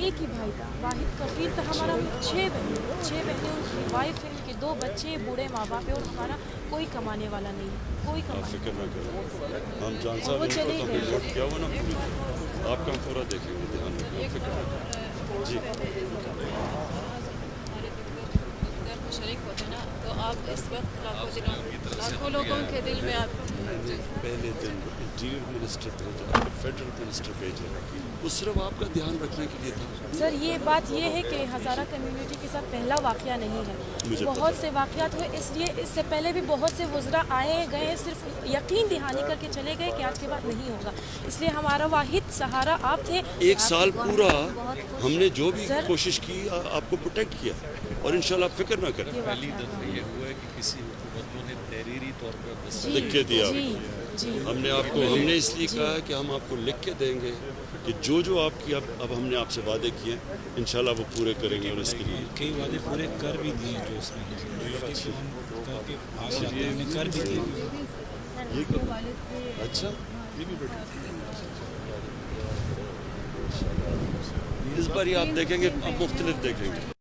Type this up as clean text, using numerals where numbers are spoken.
एक ही भाई था, वाहिद कफील था। हमारा 6 बहनें, उनकी वाइफ है, उनके 2 बच्चे, बूढ़े माँ बाप है, और हमारा कोई कमाने वाला नहीं है, कोई आप कमाने फिक्र ना करें, हम जान साहब वो इनको चले तो गए। रिपोर्ट किया हुआ ना पूरी, आपका हम पूरा देखेंगे, ध्यान रखें, फिक्र ना करें जी। शरीक होते ना, तो आप इस वक्त लाखों लोगों के दिल में आप पहले दिन इंटीरियर मिनिस्टर भेजा, फेडरल मिनिस्टर भेजा, वो सिर्फ आपका ध्यान रखने के लिए था। सर, ये बात ये है कि हज़ारा कम्युनिटी के साथ पहला वाक़या नहीं है, मुझे बहुत पता से वाक़यात हुए, इसलिए इससे पहले भी बहुत से वज़रा आए गए, सिर्फ यकीन दहानी करके चले गए कि आज के बाद नहीं होगा। इसलिए हमारा वाहिद सहारा आप थे। 1 साल पूरा हमने जो भी सर, कोशिश की आपको प्रोटेक्ट किया, और इंशाल्लाह आप फिक्र ना करें। पहली दफ़ा ये हुआ है कि किसी हुकूमतों ने तहरीरी तौर पर लिख के दिया जी। हमने इसलिए कहा है कि हम आपको लिख के देंगे कि जो आपकी अब हमने आपसे वादे किए हैं, इंशाल्लाह वो पूरे करेंगे, और इसके लिए कई वादे पूरे कर भी दिए जो इसमें हमने कर भी दिए। अच्छा, ये भी बेटा इस बार आप देखेंगे, अब मुख्तलिफ देखेंगे।